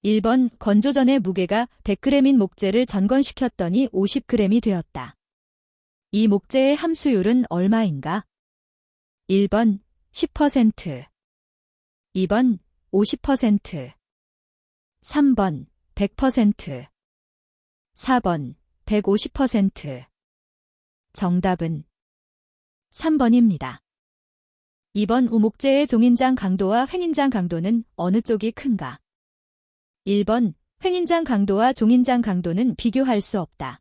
1번 건조 전의 무게가 100g인 목재를 전건시켰더니 50g이 되었다. 이 목재의 함수율은 얼마인가? 1번 10%, 2번 50%, 3번 100%, 4번 150%. 정답은 3번입니다. 2번 우목재의 종인장 강도와 횡인장 강도는 어느 쪽이 큰가? 1번 횡인장 강도와 종인장 강도는 비교할 수 없다.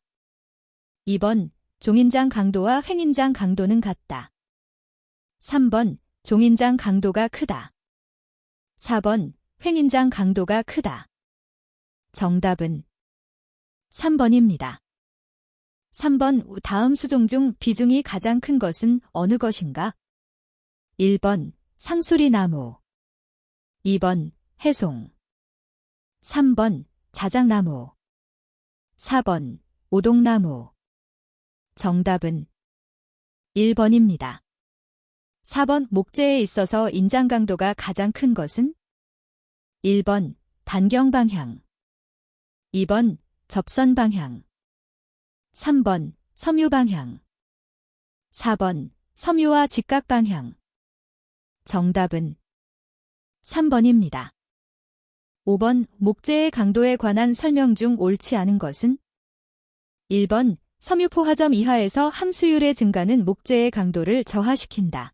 2번 종인장 강도와 횡인장 강도는 같다. 3번 종인장 강도가 크다. 4번 횡인장 강도가 크다. 정답은 3번입니다. 3번 다음 수종 중 비중이 가장 큰 것은 어느 것인가? 1번 상수리나무, 2번 해송, 3번 자작나무, 4번 오동나무. 정답은 1번입니다. 4번 목재에 있어서 인장 강도가 가장 큰 것은? 1번 반경방향, 2번 접선방향, 3번 섬유방향, 4번 섬유와 직각방향. 정답은 3번입니다. 5번 목재의 강도에 관한 설명 중 옳지 않은 것은? 1번 섬유포화점 이하에서 함수율의 증가는 목재의 강도를 저하시킨다.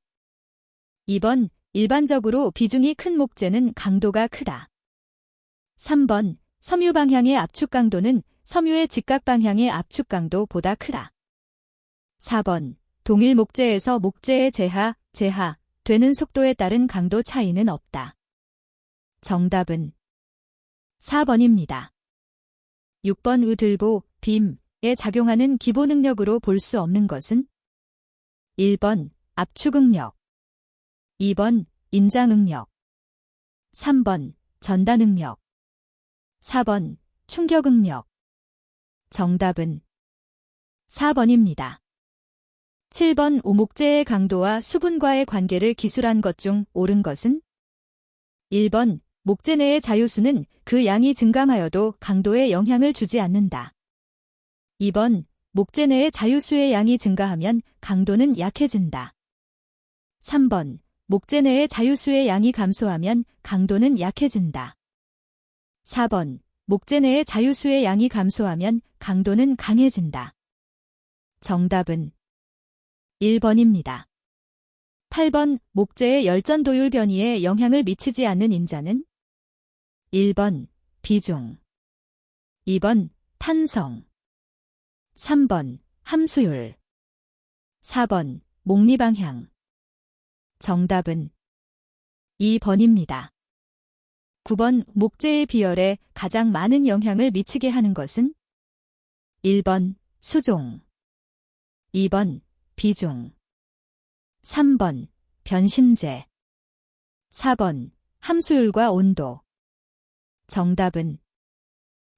2번 일반적으로 비중이 큰 목재는 강도가 크다. 3번 섬유 방향의 압축 강도는 섬유의 직각 방향의 압축 강도보다 크다. 4번 동일 목재에서 목재의 재하 되는 속도에 따른 강도 차이는 없다. 정답은 4번입니다. 6번 의들보, 빔에 작용하는 기본 응력으로 볼 수 없는 것은? 1번 압축 응력, 2번 인장 응력, 3번 전단 응력, 4번 충격 응력. 정답은 4번입니다. 7번 오목재의 강도와 수분과의 관계를 기술한 것 중 옳은 것은? 1번 목재 내의 자유수는 그 양이 증감하여도 강도에 영향을 주지 않는다. 2번 목재 내의 자유수의 양이 증가하면 강도는 약해진다. 3번 목재 내의 자유수의 양이 감소하면 강도는 약해진다. 4번 목재 내의 자유수의 양이 감소하면 강도는 강해진다. 정답은 1번입니다. 8번 목재의 열전 도율 변이에 영향을 미치지 않는 인자는? 1번 비중, 2번 탄성, 3번 함수율, 4번 목리방향. 정답은 2번입니다. 9번 목재의 비열에 가장 많은 영향을 미치게 하는 것은? 1번 수종, 2번 비중, 3번 변신재, 4번 함수율과 온도. 정답은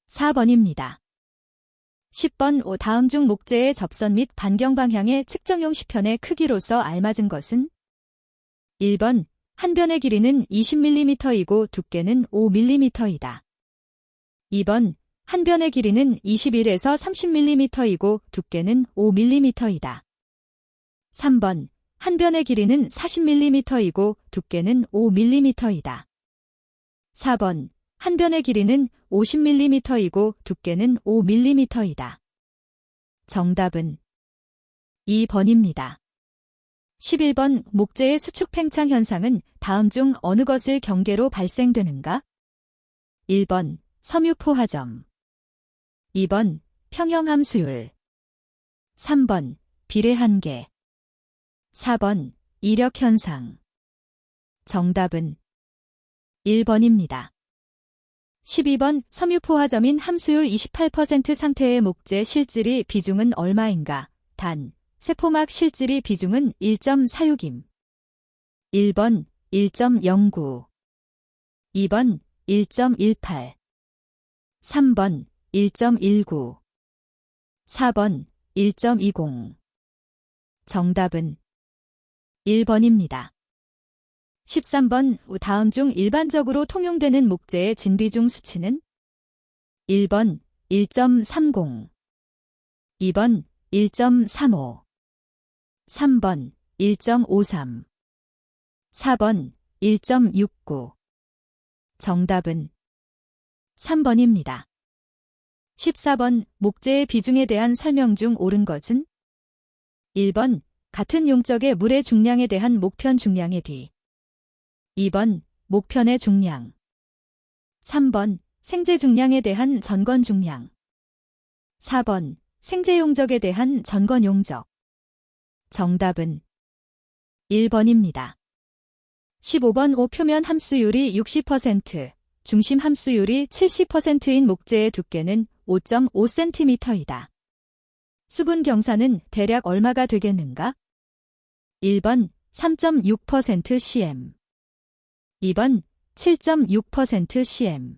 4번입니다. 10번 다음 중 목재의 접선 및 반경 방향의 측정용 시편의 크기로서 알맞은 것은? 1번 한 변의 길이는 20mm이고 두께는 5mm이다. 2번 한 변의 길이는 21에서 30mm이고 두께는 5mm이다. 3번 한 변의 길이는 40mm이고 두께는 5mm이다. 4번 한 변의 길이는 50mm이고 두께는 5mm이다. 정답은 2번입니다. 11번 목재의 수축 팽창 현상은 다음 중 어느 것을 경계로 발생되는가? 1번 섬유포화점, 2번 평형함수율, 3번 비례한계, 4번 이력현상. 정답은 1번입니다. 12번 섬유포화점인 함수율 28% 상태의 목재 실질이 비중은 얼마인가? 단, 세포막 실질이 비중은 1.46임. 1번 1.09, 2번 1.18, 3번 1.19, 4번 1.20. 정답은 1번입니다. 13번 다음 중 일반적으로 통용되는 목재의 진비중 수치는 1번 1.30, 2번 1.35, 3번 1.53, 4번 1.69. 정답은 3번입니다. 14번 목재의 비중에 대한 설명 중 옳은 것은 1번 같은 용적의 물의 중량에 대한 목편 중량의 비, 2번 목편의 중량, 3번 생재 중량에 대한 전건 중량, 4번 생재 용적에 대한 전건 용적. 정답은 1번입니다. 15번 표면 함수율이 60%, 중심 함수율이 70%인 목재의 두께는 5.5cm이다. 수분 경사는 대략 얼마가 되겠는가? 1번 3.6% cm, 2번 7.6% cm,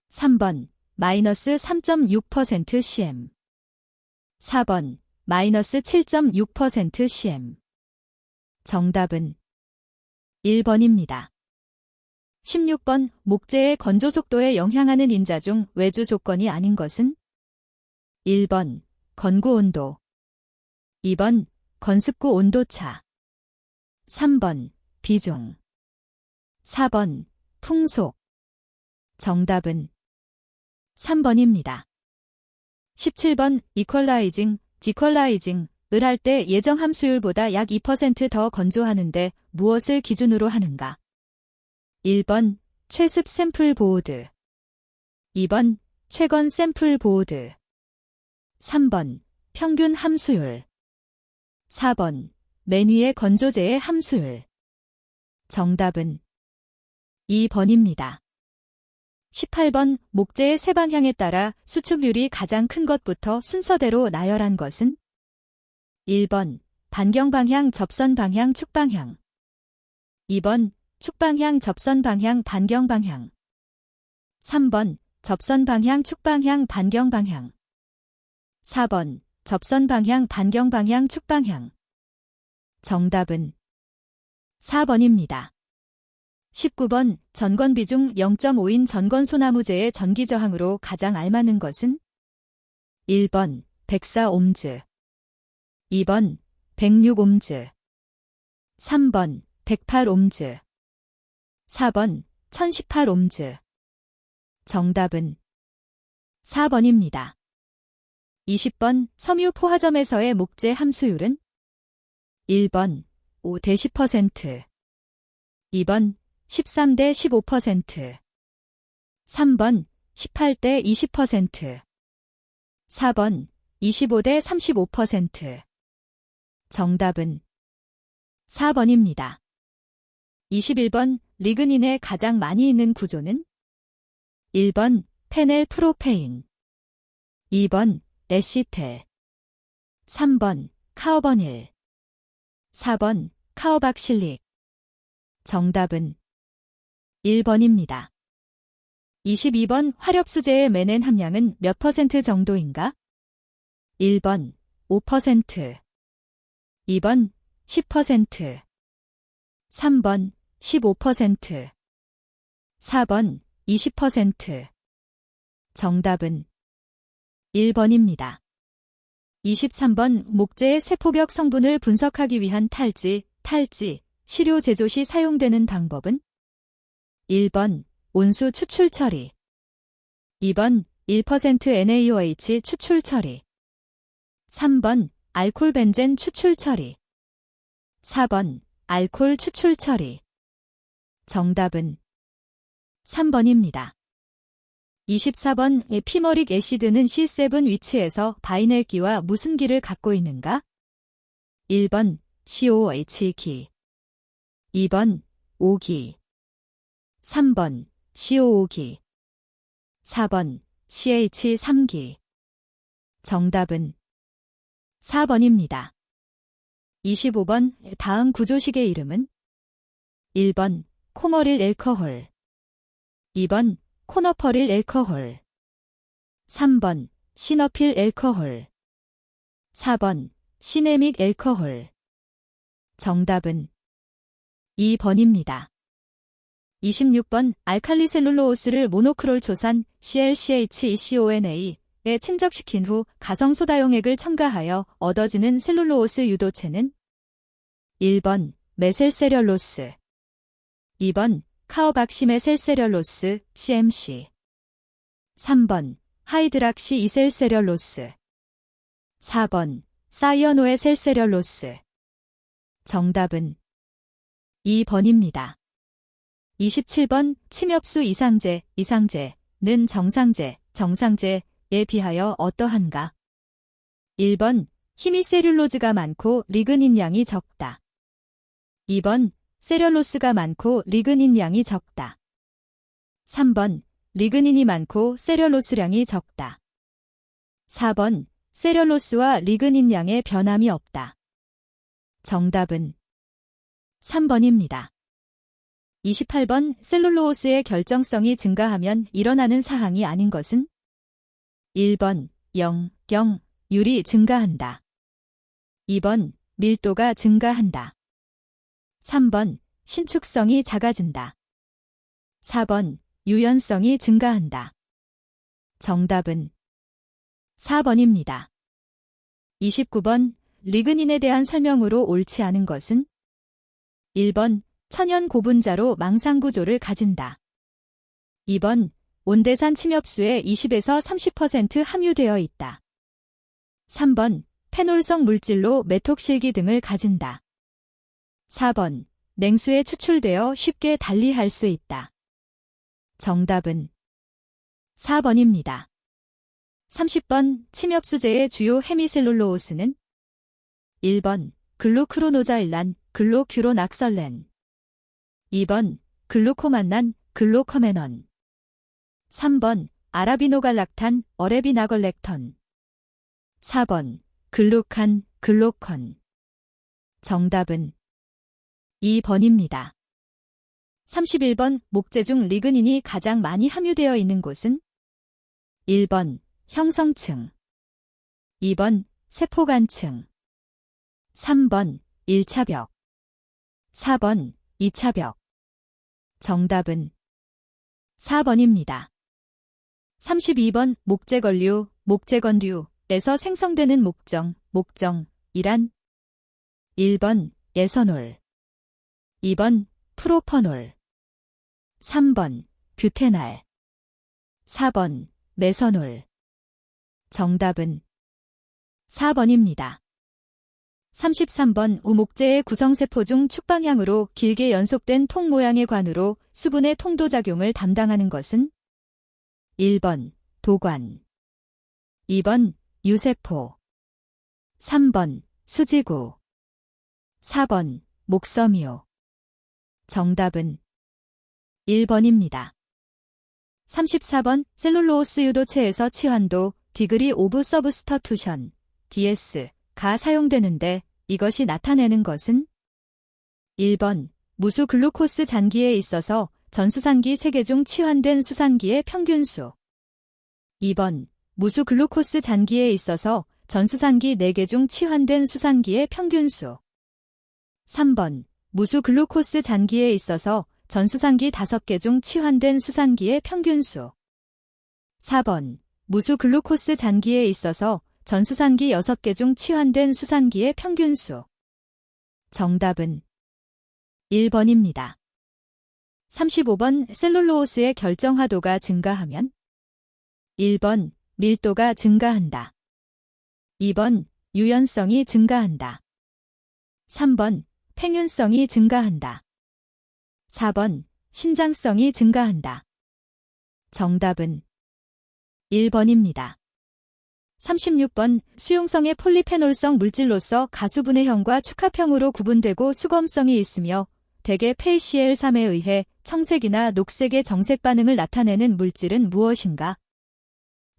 3번 마이너스 3.6% cm, 4번 마이너스 7.6% cm. 정답은 1번입니다. 16번 목재의 건조 속도에 영향하는 인자 중 외주 조건이 아닌 것은 1번 건구 온도, 2번 건습구 온도차, 3번 비중, 4번 풍속. 정답은 3번입니다. 17번 이퀄라이징, 디퀄라이징을 할 때 예정 함수율보다 약 2% 더 건조하는데 무엇을 기준으로 하는가? 1번 최습 샘플 보호드, 2번 최건 샘플 보호드, 3번 평균 함수율, 4번 맨 위의 건조제의 함수율. 정답은 2번입니다. 18번 목재의 세 방향에 따라 수축률이 가장 큰 것부터 순서대로 나열한 것은 1번 반경방향 접선방향 축방향, 2번 축방향 접선방향 반경방향, 3번 접선방향 축방향 반경방향, 4번 접선방향 반경방향 축방향. 정답은 4번입니다. 19번 전건 비중 0.5인 전건 소나무재의 전기 저항으로 가장 알맞는 것은 1번 104옴즈, 2번 106옴즈, 3번 108옴즈, 4번 1018옴즈. 정답은 4번입니다. 20번 섬유 포화점에서의 목재 함수율은 1번 5대 10%, 2번 13대 15%, 3번 18대 20%, 4번 25대 35%. 정답은 4번입니다. 21번 리그닌에 가장 많이 있는 구조는 1번 페넬 프로페인, 2번 에시텔, 3번 카오버닐, 4번 카오박실릭. 정답은 1번입니다. 22번 화력수재의 맨엔 함량은 몇 퍼센트 정도인가? 1번 5%, 2번 10%, 3번 15%, 4번 20%. 정답은 1번입니다. 23번 목재의 세포벽 성분을 분석하기 위한 탈지, 시료 제조 시 사용되는 방법은 1번 온수 추출 처리, 2번 1% NaOH 추출 처리, 3번 알콜 벤젠 추출 처리, 4번 알콜 추출 처리. 정답은 3번입니다. 24번 피머릭 애시드는 C7 위치에서 바이넬기와 무슨 기를 갖고 있는가? 1번 COH기, 2번 O기, 3번 COO기, 4번 CH3기. 정답은 4번입니다. 25번 다음 구조식의 이름은 1번 코머릴 엘커홀, 2번 코너퍼릴 엘커홀, 3번 시너필 엘커홀, 4번 시네믹 엘커홀. 정답은 2번입니다. 26번 알칼리 셀룰로오스를 모노크롤 초산 ClCHECONA에 침적시킨 후 가성소다용액을 첨가하여 얻어지는 셀룰로오스 유도체는 1번 메셀세렐로스, 2번 카오박시메셀세렐로스 CMC, 3번 하이드락시 이셀세렐로스, 4번 사이어노에셀세렐로스. 정답은 2번입니다. 27번 침엽수 이상제는 정상제에 비하여 어떠한가? 1번 히미셀룰로즈가 많고 리그닌 양이 적다. 2번 세렐로스가 많고 리그닌 양이 적다. 3번 리그닌이 많고 세렐로스량이 적다. 4번 세렐로스와 리그닌 양의 변함이 없다. 정답은 3번입니다. 28번 셀룰로오스의 결정성이 증가하면 일어나는 사항이 아닌 것은? 1번 율이 증가한다. 2번 밀도가 증가한다. 3번 신축성이 작아진다. 4번 유연성이 증가한다. 정답은 4번입니다. 29번 리그닌에 대한 설명으로 옳지 않은 것은? 1번 천연 고분자로 망상구조를 가진다. 2번 온대산 침엽수에 20에서 30% 함유되어 있다. 3번 페놀성 물질로 메톡실기 등을 가진다. 4번 냉수에 추출되어 쉽게 달리할 수 있다. 정답은 4번입니다. 30번 침엽수제의 주요 헤미셀룰로오스는? 1번 글루크로노자일란, 글로큐로낙설렌, 2번 글루코만난, 글로커메넌, 3번 아라비노갈락탄, 어레비나걸렉턴, 4번 글루칸, 글로컨. 정답은 2번입니다. 31번 목재 중 리그닌이 가장 많이 함유되어 있는 곳은? 1번 형성층, 2번 세포간층, 3번 1차벽, 4번 2차벽. 정답은 4번입니다. 32번 목재건류에서 생성되는 목정이란? 1번 에서놀, 2번 프로퍼놀, 3번 뷰테날, 4번 메서놀. 정답은 4번입니다. 33번 우목재의 구성세포 중 축방향으로 길게 연속된 통 모양의 관으로 수분의 통도작용을 담당하는 것은? 1번 도관, 2번 유세포, 3번 수지구, 4번 목섬유. 정답은 1번입니다. 34번 셀룰로오스 유도체에서 치환도 디그리 오브 서브스터투션 DS가 사용되는데 이것이 나타내는 것은? 1번 무수 글루코스 잔기에 있어서 전수산기 3개 중 치환된 수산기의 평균수, 2번 무수 글루코스 잔기에 있어서 전수산기 4개 중 치환된 수산기의 평균수, 3번 무수 글루코스 잔기에 있어서 전수산기 5개 중 치환된 수산기의 평균수, 4번 무수 글루코스 잔기에 있어서 전수산기 6개 중 치환된 수산기의 평균수. 정답은 1번입니다. 35번 셀룰로오스의 결정화도가 증가하면? 1번 밀도가 증가한다. 2번 유연성이 증가한다. 3번 팽윤성이 증가한다. 4번 신장성이 증가한다. 정답은 1번입니다. 36번 수용성의 폴리페놀성 물질로서 가수분해형과 축합형으로 구분되고 수검성이 있으며 대개 페이시엘3에 의해 청색이나 녹색의 정색 반응을 나타내는 물질은 무엇인가?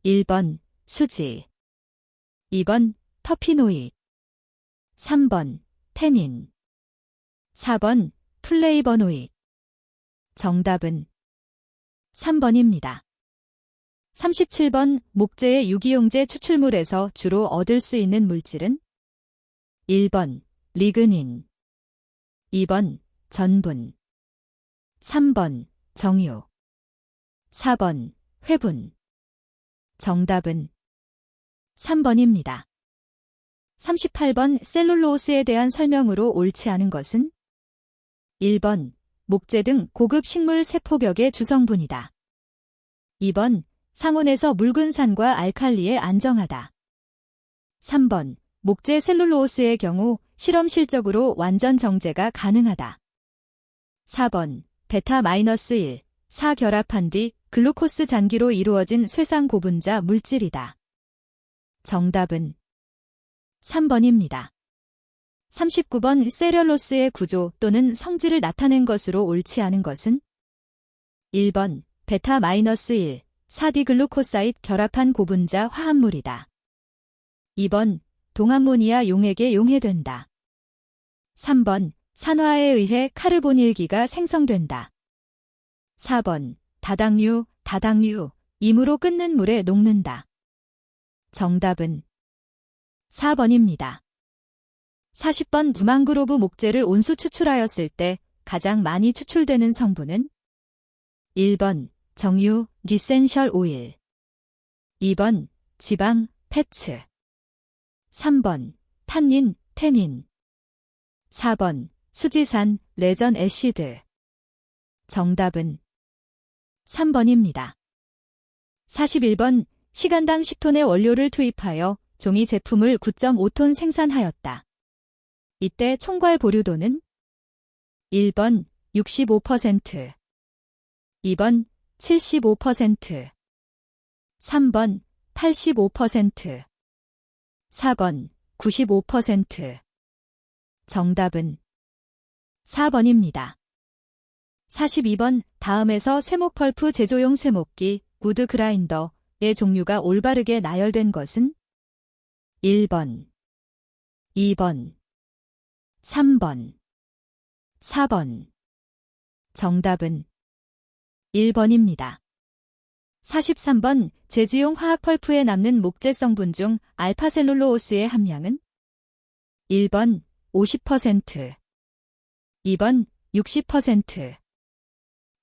1번 수지, 2번 터피노id, 3번 태닌, 4번 플레이버노id. 정답은 3번입니다. 37번 목재의 유기용제 추출물에서 주로 얻을 수 있는 물질은? 1번 리그닌, 2번 전분. 3번 정유. 4번 회분. 정답은 3번입니다. 38번 셀룰로스에 대한 설명으로 옳지 않은 것은 1번 목재 등 고급 식물 세포벽의 주성분이다. 2번 상온에서 묽은 산과 알칼리에 안정하다. 3번 목재 셀룰로스의 경우 실험실적으로 완전 정제가 가능하다. 4번 베타-1, 4 결합한 뒤 글루코스 잔기로 이루어진 쇠상 고분자 물질이다. 정답은 3번입니다. 39번 셀룰로스의 구조 또는 성질을 나타낸 것으로 옳지 않은 것은 1번 베타-1, 4디글루코사ид 결합한 고분자 화합물이다. 2번 동암모니아 용액에 용해된다. 3번 산화에 의해 카르보닐기가 생성된다. 4번 다당류, 임으로 끓는 물에 녹는다. 정답은 4번입니다. 40번 부망그로브 목재를 온수 추출하였을 때 가장 많이 추출되는 성분은 1번 정유, 기센셜 오일. 2번 지방, 패츠. 3번 탄닌, 태닌. 4번 수지산, 레전 애시드. 정답은 3번입니다. 41번 시간당 10톤의 원료를 투입하여 종이 제품을 9.5톤 생산하였다. 이때 총괄 보류도는 1번 65%, 2번 75%, 3번 85%, 4번 95%. 정답은 4번입니다. 42번 다음에서 쇠목 펄프 제조용 쇠목기, 우드 그라인더의 종류가 올바르게 나열된 것은 1번, 2번, 3번, 4번. 정답은 1번입니다. 43번 제지용 화학 펄프에 남는 목재 성분 중 알파셀룰로스의 함량은 1번 50%, 2번 60%,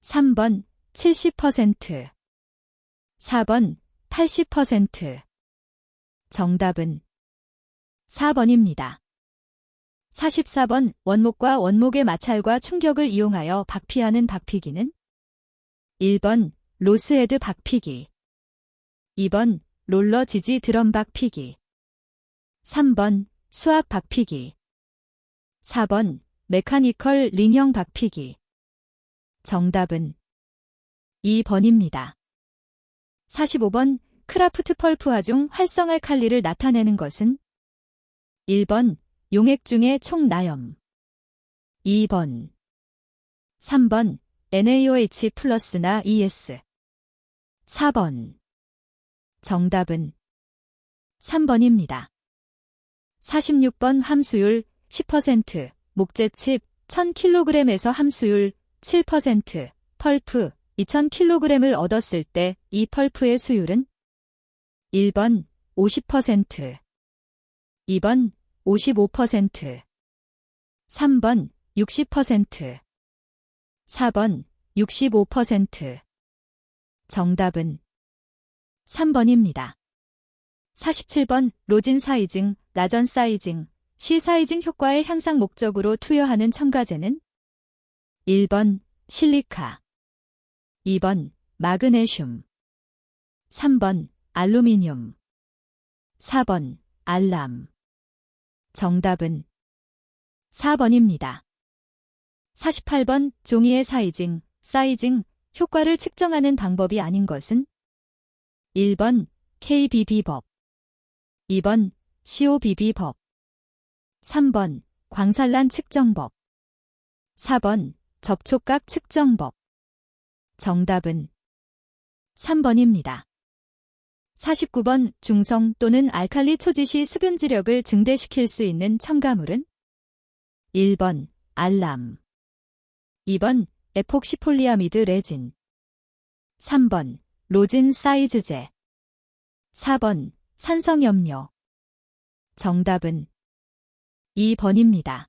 3번 70%, 4번 80%. 정답은 4번입니다. 44번 원목과 원목의 마찰과 충격을 이용하여 박피하는 박피기는 1번 로스헤드 박피기, 2번 롤러 지지 드럼 박피기, 3번 수압 박피기, 4번 메카니컬 링형 박피기. 정답은 2번입니다. 45번 크라프트 펄프화 중 활성 알칼리를 나타내는 것은 1번 용액 중의 총나염, 2번, 3번 NaOH 플러스나 ES, 4번. 정답은 3번입니다. 46번 함수율 10%, 목재칩 1000kg에서 함수율 7%, 펄프 2000kg을 얻었을 때 이 펄프의 수율은 1번 50%, 2번 55%, 3번 60%, 4번 65%. 정답은 3번입니다. 47번 로진 사이징, 라전 사이징, 시 사이징 효과의 향상 목적으로 투여하는 첨가제는 1번 실리카, 2번 마그네슘, 3번 알루미늄, 4번 알람. 정답은 4번입니다. 48번 종이의 사이징, 효과를 측정하는 방법이 아닌 것은 1번 KBB법, 2번 COBB법, 3번 광산란 측정법, 4번 접촉각 측정법. 정답은 3번입니다. 49번 중성 또는 알칼리 초지시 습윤지력을 증대시킬 수 있는 첨가물은 1번 알람, 2번 에폭시폴리아미드 레진, 3번 로진 사이즈제, 4번 산성염료. 정답은 2번입니다.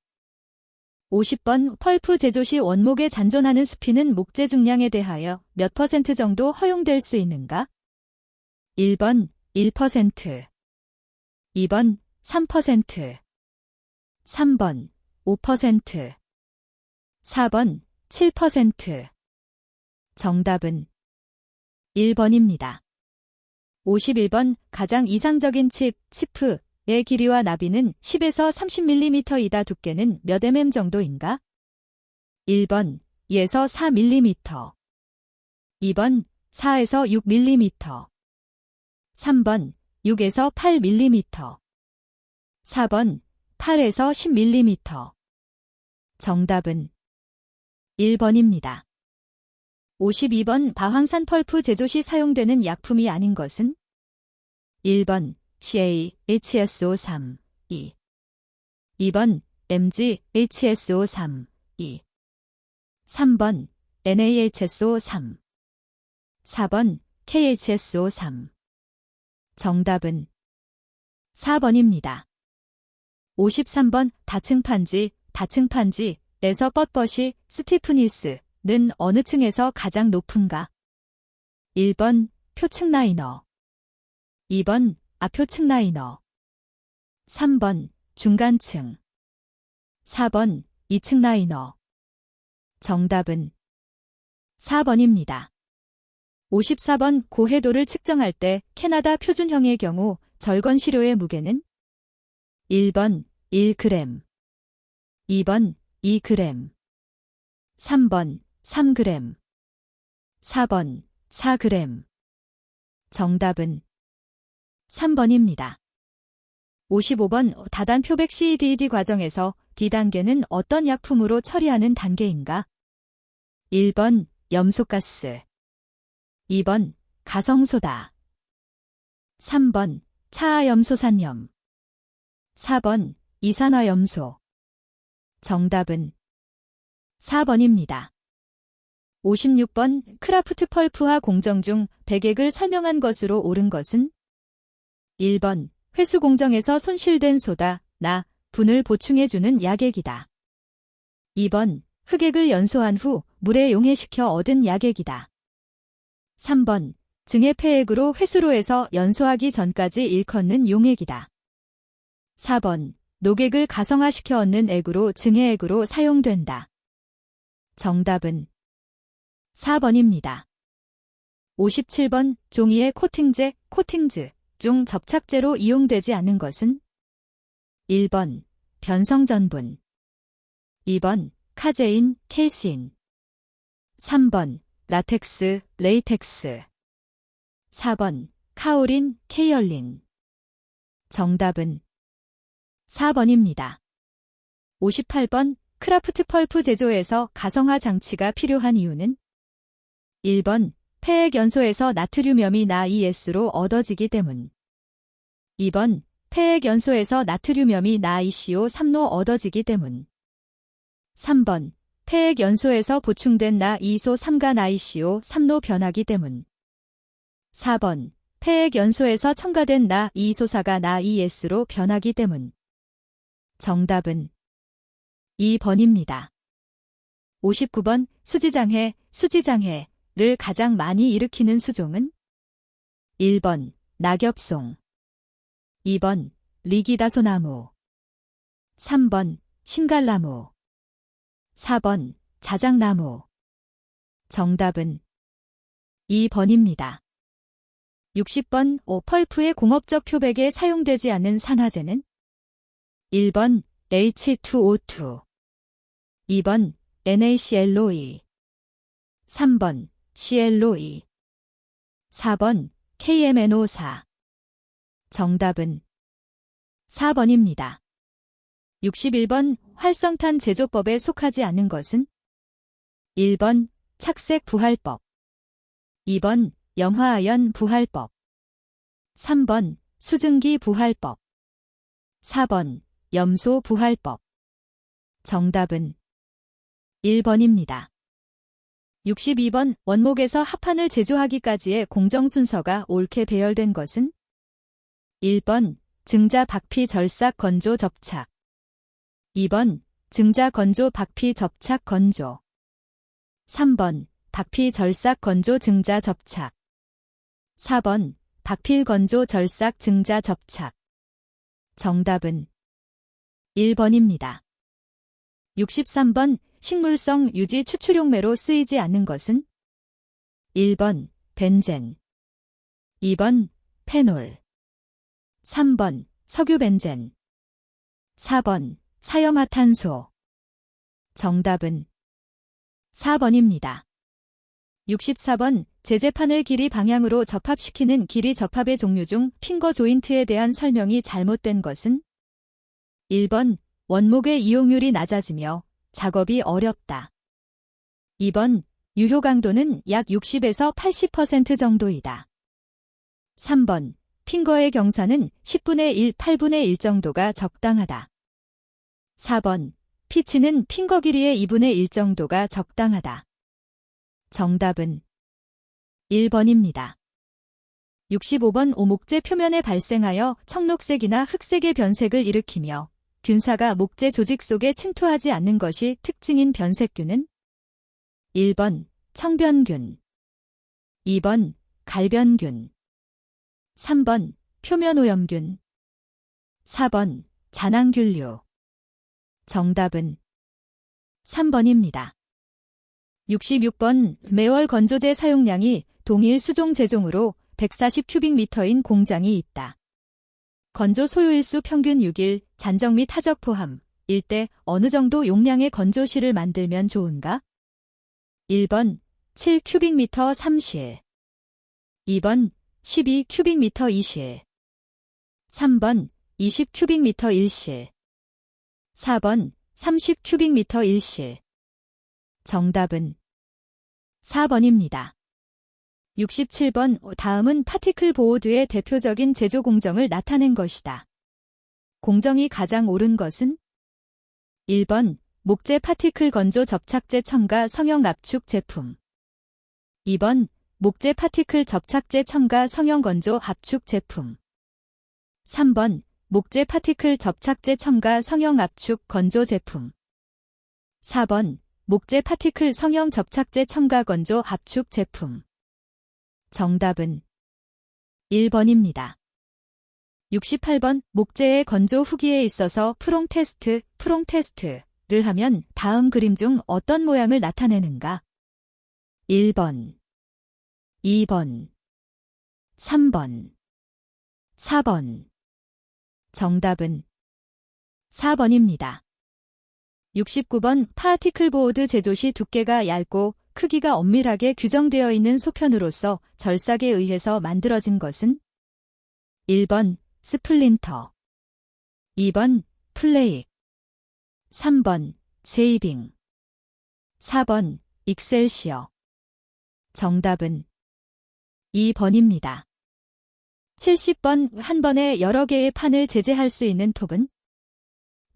50번 펄프 제조 시 원목에 잔존하는 수피는 목재 중량에 대하여 몇 % 정도 허용될 수 있는가? 1번 1%, 2번 3%, 3번 5%, 4번 7%. 정답은 1번입니다. 51번 가장 이상적인 치프의 길이와 나비는 10에서 30mm이다. 두께는 몇 mm 정도인가? 1번 2에서 4mm, 2번 4에서 6mm, 3번 6에서 8mm, 4번 8에서 10mm. 정답은 1번입니다. 52번 바황산 펄프 제조 시 사용되는 약품이 아닌 것은? 1번 CaHSO3, 2. 2번 MgHSO3, 2. 3번 NaHSO3, 4번 KHSO3. 정답은 4번입니다. 53번 다층판지에서 뻣뻣이 스티프니스는 어느 층에서 가장 높은가? 1번 표층 라이너, 2번 앞표층 라이너, 3번 중간층, 4번 2층 라이너. 정답은 4번입니다. 54번 고해도를 측정할 때 캐나다 표준형의 경우 절건 시료의 무게는? 1번 1g, 2번 2g, 3번 3g, 4번 4g. 정답은 3번입니다. 55번 다단 표백 CEDD 과정에서 D단계는 어떤 약품으로 처리하는 단계인가? 1번 염소가스, 2번 가성소다, 3번 차염소산염, 4번 이산화염소. 정답은 4번입니다. 56번 크라프트 펄프화 공정 중 백액을 설명한 것으로 옳은 것은? 1번 회수 공정에서 손실된 소다, 분을 보충해주는 약액이다. 2번 흑액을 연소한 후 물에 용해시켜 얻은 약액이다. 3번 증액 폐액으로 회수로에서 연소하기 전까지 일컫는 용액이다. 4번 녹액을 가성화시켜 얻는 액으로 증액액으로 사용된다. 정답은 4번입니다. 57번 종이의 코팅즈 중 접착제로 이용되지 않는 것은? 1번 변성전분, 2번 카제인, 케이신, 3번 라텍스, 레이텍스, 4번 카오린, 케이얼린. 정답은 4번입니다. 58번 크라프트 펄프 제조에서 가성화 장치가 필요한 이유는? 1번 폐액 연소에서 나트륨염이 NaES로 얻어지기 때문. 2번 폐액 연소에서 나트륨염이 NaECO3로 얻어지기 때문. 3번 폐액 연소에서 보충된 나이소3가 NaECO3로 변하기 때문. 4번 폐액 연소에서 첨가된 나이소사가 NaES로 변하기 때문. 정답은 2번입니다. 59번 수지장애를 가장 많이 일으키는 수종은? 1번 낙엽송, 2번 리기다소나무, 3번 신갈나무, 4번 자작나무. 정답은 2번입니다. 60번 펄프의 공업적 표백에 사용되지 않는 산화제는? 1번 H2O2, 2번 NaClO2, 3번 ClO2, 4번 KMNO4. 정답은 4번입니다. 61번 활성탄 제조법에 속하지 않는 것은? 1번 착색 부활법, 2번 염화아연 부활법, 3번 수증기 부활법, 4번 염소 부활법. 정답은 1번입니다. 62번 원목에서 합판을 제조하기까지의 공정 순서가 옳게 배열된 것은? 1번 증자 박피 절삭 건조 접착, 2번 증자 건조 박피 접착 건조. 3번 박피 절삭 건조 증자 접착. 4번 박필 건조 절삭 증자 접착. 정답은 1번입니다. 63번 식물성 유지 추출용매로 쓰이지 않는 것은 1번 벤젠, 2번 페놀, 3번 석유벤젠, 4번 사염화탄소. 정답은 4번입니다. 64번 제재판을 길이 방향으로 접합시키는 길이 접합의 종류 중 핑거 조인트에 대한 설명이 잘못된 것은 1번 원목의 이용률이 낮아지며 작업이 어렵다. 2번 유효 강도는 약 60에서 80% 정도이다. 3번 핑거의 경사는 10분의 1, 8분의 1 정도가 적당하다. 4번 피치는 핑거 길이의 2분의 1 정도가 적당하다. 정답은 1번입니다. 65번 오목재 표면에 발생하여 청록색이나 흑색의 변색을 일으키며 균사가 목재 조직 속에 침투하지 않는 것이 특징인 변색균은 1번 청변균, 2번 갈변균, 3번 표면오염균, 4번 잔황균류. 정답은 3번입니다. 66번 매월 건조제 사용량이 동일 수종 제종으로 140큐빅미터인 공장이 있다. 건조 소요일수 평균 6일, 잔적 및 타적 포함, 일때 어느 정도 용량의 건조실을 만들면 좋은가? 1번 7큐빅미터 3실, 2번 12큐빅미터 2실, 3번 20큐빅미터 1실, 4번 30큐빅미터 1실. 정답은 4번입니다. 67번 다음은 파티클 보호드의 대표적인 제조 공정을 나타낸 것이다. 공정이 가장 옳은 것은 1번 목재 파티클 건조 접착제 첨가 성형 압축 제품, 2번 목재 파티클 접착제 첨가 성형 건조 압축 제품, 3번 목재 파티클 접착제 첨가 성형 압축 건조 제품, 4번 목재 파티클 성형 접착제 첨가 건조 압축 제품. 정답은 1번입니다. 68번 목재의 건조 후기에 있어서 프롱 테스트를 하면 다음 그림 중 어떤 모양을 나타내는가? 1번, 2번, 3번, 4번. 정답은 4번입니다. 69번 파티클 보호드 제조 시 두께가 얇고 크기가 엄밀하게 규정되어 있는 소편으로서 절삭에 의해서 만들어진 것은 1번 스플린터, 2번 플레익, 3번 세이빙, 4번 익셀시어. 정답은 2번입니다. 70번 한 번에 여러 개의 판을 제재할 수 있는 톱은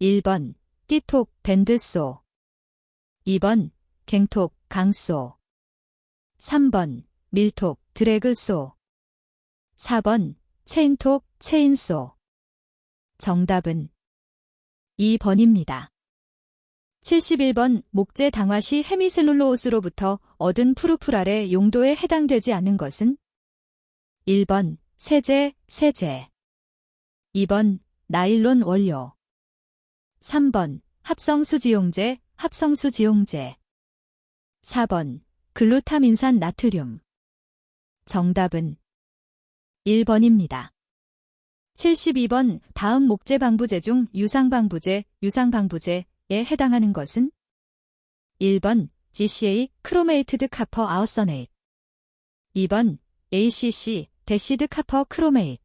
1번 띠톱 밴드소, 2번 갱톱 강소, 3번 밀톱 드래그소, 4번 체인톱 체인소. 정답은 2번입니다. 71번 목재 당화 시 헤미셀룰로스로부터 얻은 푸르풀알의 용도에 해당되지 않는 것은 1번 세제, 2번 나일론 원료, 3번 합성수지용제, 4번 글루타민산 나트륨. 정답은 1번입니다. 72번 다음 목재 방부제 중 유상방부제에 해당하는 것은 1번 GCA 크로메이트드 카퍼 아우서네이트, 2번 ACC 데시드 카퍼 크로메이트,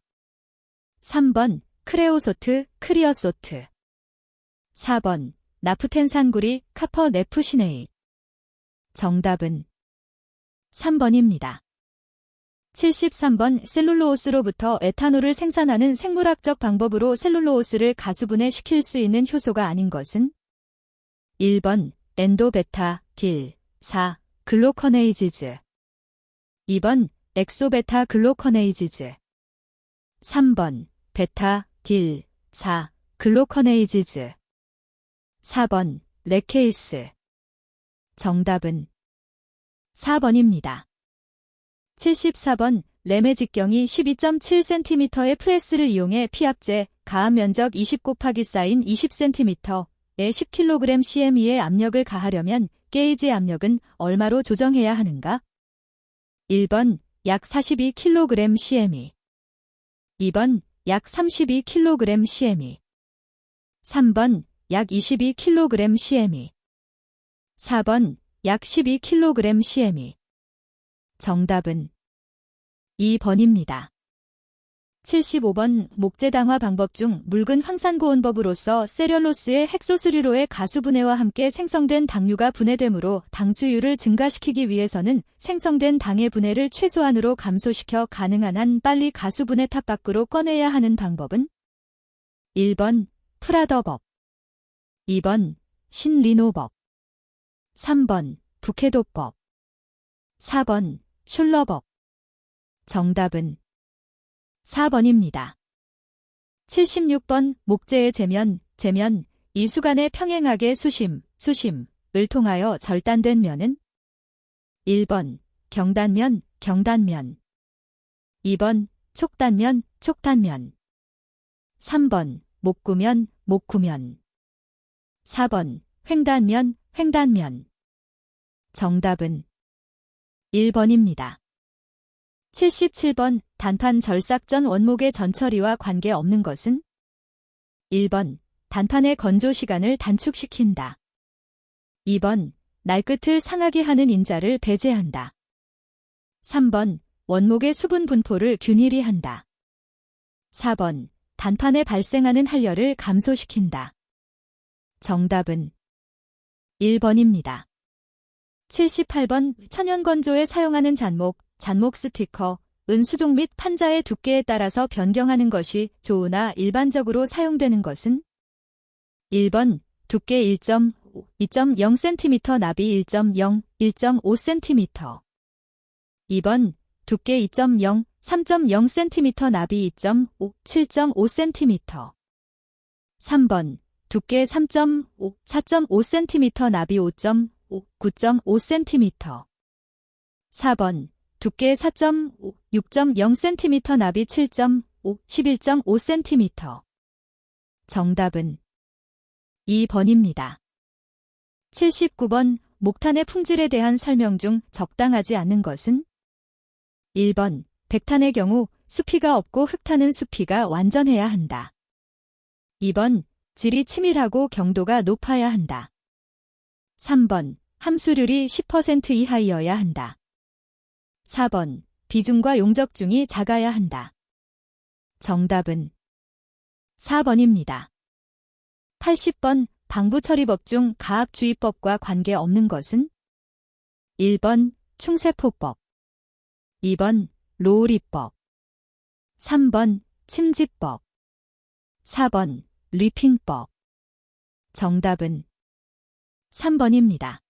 3번 크레오소트 크리어소트, 4번 나프텐산구리 카퍼 네프시네이트. 정답은 3번입니다. 73번 셀룰로오스로부터 에탄올을 생산하는 생물학적 방법으로 셀룰로오스를 가수분해시킬 수 있는 효소가 아닌 것은 1번 엔도베타 길 4 글로커네이지즈, 2번 엑소베타 글로커네이지즈, 3번 베타 길 4 글로커네이지즈. 4번 렉케이스. 정답은 4번입니다. 74번 램의 직경이 12.7cm의 프레스를 이용해 피압제, 가압 면적 20 곱하기 사인 20cm에 10kg cm의 압력을 가하려면 게이지 압력은 얼마로 조정해야 하는가? 1번 약 42kg cm. 2번 약 32kg cm. 3번 약 22kg cm. 4번 약 12kg cm. 정답은 2번입니다. 75번 목재당화 방법 중 묽은 황산고온법으로서 셀룰로스의 핵소수류로의 가수분해와 함께 생성된 당류가 분해되므로 당수율을 증가시키기 위해서는 생성된 당의 분해를 최소한으로 감소시켜 가능한 한 빨리 가수분해 탑 밖으로 꺼내야 하는 방법은? 1번 프라더법. 2번 신리노법. 3번 부케도법. 4번 슐러법. 정답은 4번입니다. 76번 목재의 제면, 이 수간에 평행하게 수심을 통하여 절단된 면은? 1번 경단면, 2번 촉단면, 3번 목구면, 4번 횡단면, 정답은 1번입니다. 77번 단판 절삭 전 원목의 전처리와 관계없는 것은? 1번 단판의 건조 시간을 단축시킨다. 2번 날끝을 상하게 하는 인자를 배제한다. 3번 원목의 수분 분포를 균일히 한다. 4번 단판에 발생하는 한열을 감소시킨다. 정답은 1번입니다. 78번 천연건조에 사용하는 잔목 스티커, 은 수종 및 판자의 두께에 따라서 변경하는 것이 좋으나 일반적으로 사용되는 것은? 1번 두께 2.0cm 나비 1.5cm. 2번 두께 3.0cm 나비 7.5cm. 3번 두께 4.5cm 나비 9.5cm. 4번 두께 6.0cm 나비 11.5cm. 정답은 2번입니다. 79번 목탄의 품질에 대한 설명 중 적당하지 않은 것은? 1번 백탄의 경우 수피가 없고 흙타는 수피가 완전해야 한다. 2번 질이 치밀하고 경도가 높아야 한다. 3번 함수율이 10% 이하이어야 한다. 4번 비중과 용적중이 작아야 한다. 정답은 4번입니다. 80번 방부처리법 중 가압주의법과 관계없는 것은? 1번 충세포법. 2번 로우리법. 3번 침지법. 4번 리핑법. 정답은 3번입니다.